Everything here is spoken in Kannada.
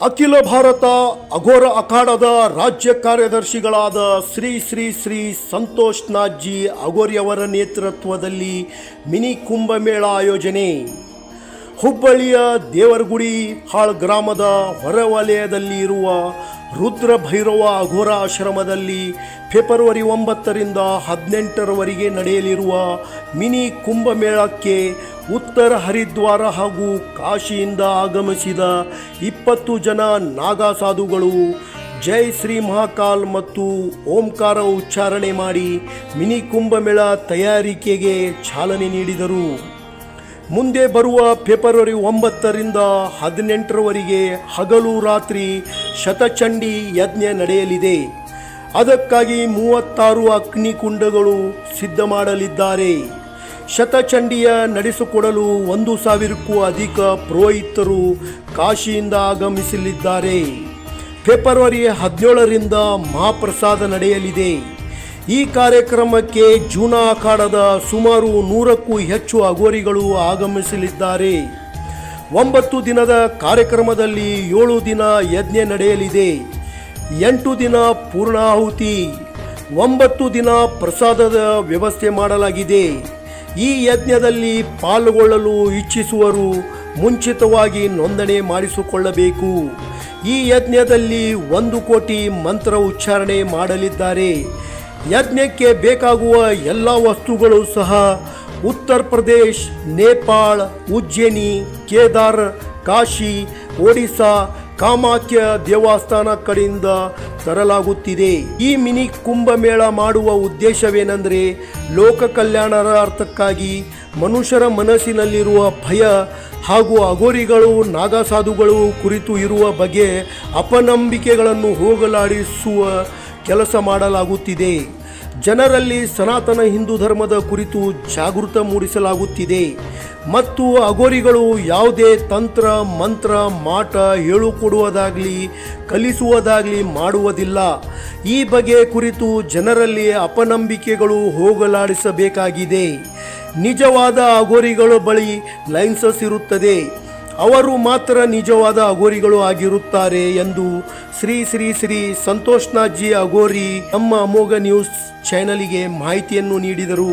ಅಖಿಲ ಭಾರತ ಅಘೋರ ಅಖಾಡದ ರಾಜ್ಯ ಕಾರ್ಯದರ್ಶಿಗಳಾದ ಶ್ರೀ ಶ್ರೀ ಶ್ರೀ ಸಂತೋಷ್ ನಾಥ್ಜಿ ಅಘೋರಿಯವರ ನೇತೃತ್ವದಲ್ಲಿ ಮಿನಿ ಕುಂಭಮೇಳ ಆಯೋಜನೆ. ಹುಬ್ಬಳ್ಳಿಯ ದೇವರಗುಡಿ ಹಾಳ್ ಗ್ರಾಮದ ಹೊರವಲಯದಲ್ಲಿ ಇರುವ ರುದ್ರ ಭೈರವ ಅಘೋರ ಆಶ್ರಮದಲ್ಲಿ ಫೆಬ್ರವರಿ 9ರಿಂದ 18ರವರೆಗೆ ನಡೆಯಲಿರುವ ಮಿನಿ ಕುಂಭಮೇಳಕ್ಕೆ ಉತ್ತರ ಹರಿದ್ವಾರ ಹಾಗೂ ಕಾಶಿಯಿಂದ ಆಗಮಿಸಿದ 20 ಜನ ನಾಗಾ ಸಾಧುಗಳು ಜೈ ಶ್ರೀ ಮಹಾಕಾಲ್ ಮತ್ತು ಓಂಕಾರ ಉಚ್ಚಾರಣೆ ಮಾಡಿ ಮಿನಿ ಕುಂಭಮೇಳ ತಯಾರಿಕೆಗೆ ಚಾಲನೆ ನೀಡಿದರು. ಮುಂದೆ ಬರುವ ಫೆಬ್ರವರಿ 9ರಿಂದ 18ರವರೆಗೆ ಹಗಲು ರಾತ್ರಿ ಶತಚಂಡಿ ಯಜ್ಞ ನಡೆಯಲಿದೆ. ಅದಕ್ಕಾಗಿ 36 ಅಗ್ನಿಕುಂಡಗಳು ಸಿದ್ಧ ಮಾಡಲಿದ್ದಾರೆ. ಶತಚಂಡಿಯ ನಡೆಸಿಕೊಡಲು 1000ಕ್ಕೂ ಅಧಿಕ ಪುರೋಹಿತರು ಕಾಶಿಯಿಂದ ಆಗಮಿಸಲಿದ್ದಾರೆ. ಫೆಬ್ರವರಿ 17ರಿಂದ ಮಹಾಪ್ರಸಾದ ನಡೆಯಲಿದೆ. ಈ ಕಾರ್ಯಕ್ರಮಕ್ಕೆ ಜೂನಾ ಅಖಾಡದ ಸುಮಾರು 100ಕ್ಕೂ ಹೆಚ್ಚು ಅಘೋರಿಗಳು ಆಗಮಿಸಲಿದ್ದಾರೆ. 9 ದಿನದ ಕಾರ್ಯಕ್ರಮದಲ್ಲಿ 7 ದಿನ ಯಜ್ಞ ನಡೆಯಲಿದೆ. 8 ದಿನ ಪೂರ್ಣಾಹುತಿ, 9 ದಿನ ಪ್ರಸಾದದ ವ್ಯವಸ್ಥೆ ಮಾಡಲಾಗಿದೆ. ಈ ಯಜ್ಞದಲ್ಲಿ ಪಾಲ್ಗೊಳ್ಳಲು ಇಚ್ಛಿಸುವರು ಮುಂಚಿತವಾಗಿ ನೋಂದಣಿ ಮಾಡಿಸಿಕೊಳ್ಳಬೇಕು. ಈ ಯಜ್ಞದಲ್ಲಿ 1 ಕೋಟಿ ಮಂತ್ರ ಉಚ್ಚಾರಣೆ ಮಾಡಲಿದ್ದಾರೆ. ಯಜ್ಞಕ್ಕೆ ಬೇಕಾಗುವ ಎಲ್ಲ ವಸ್ತುಗಳು ಸಹ ಉತ್ತರ ಪ್ರದೇಶ್, ನೇಪಾಳ, ಉಜ್ಜಯಿನಿ, ಕೇದಾರ್, ಕಾಶಿ, ಒಡಿಶಾ, ಕಾಮಾಖ್ಯ ದೇವಸ್ಥಾನ ಕಡೆಯಿಂದ ತರಲಾಗುತ್ತಿದೆ. ಈ ಮಿನಿ ಕುಂಭಮೇಳ ಮಾಡುವ ಉದ್ದೇಶವೇನೆಂದರೆ ಲೋಕ ಕಲ್ಯಾಣಾರ್ಥಕ್ಕಾಗಿ ಮನುಷ್ಯರ ಮನಸ್ಸಿನಲ್ಲಿರುವ ಭಯ ಹಾಗೂ ಅಘೋರಿಗಳು ನಾಗಸಾಧುಗಳು ಕುರಿತು ಇರುವ ಬಗ್ಗೆ ಅಪನಂಬಿಕೆಗಳನ್ನು ಹೋಗಲಾಡಿಸುವ ಕೆಲಸ ಮಾಡಲಾಗುತ್ತಿದೆ. ಜನರಲ್ಲಿ ಸನಾತನ ಹಿಂದೂ ಧರ್ಮದ ಕುರಿತು ಜಾಗೃತ ಮೂಡಿಸಲಾಗುತ್ತಿದೆ ಮತ್ತು ಅಘೋರಿಗಳು ಯಾವುದೇ ತಂತ್ರ ಮಂತ್ರ ಮಾಟ ಹೇಳಿಕೊಡುವುದಾಗಲಿ ಕಲಿಸುವುದಾಗಲಿ ಮಾಡುವುದಿಲ್ಲ. ಈ ಬಗ್ಗೆ ಕುರಿತು ಜನರಲ್ಲಿ ಅಪನಂಬಿಕೆಗಳು ಹೋಗಲಾಡಿಸಬೇಕಾಗಿದೆ. ನಿಜವಾದ ಅಘೋರಿಗಳ ಬಳಿ ಲೈಸೆನ್ಸ್ ಇರುತ್ತದೆ. ಅವರು ಮಾತ್ರ ನಿಜವಾದ ಅಘೋರಿಗಳು ಆಗಿರುತ್ತಾರೆ ಎಂದು ಶ್ರೀ ಶ್ರೀ ಶ್ರೀ ಸಂತೋಷ್ ನಾಥ್ಜಿ ಅಘೋರಿ ನಮ್ಮ ಅಮೋಘ ನ್ಯೂಸ್ ಚಾನೆಲ್ಗೆ ಮಾಹಿತಿಯನ್ನು ನೀಡಿದರು.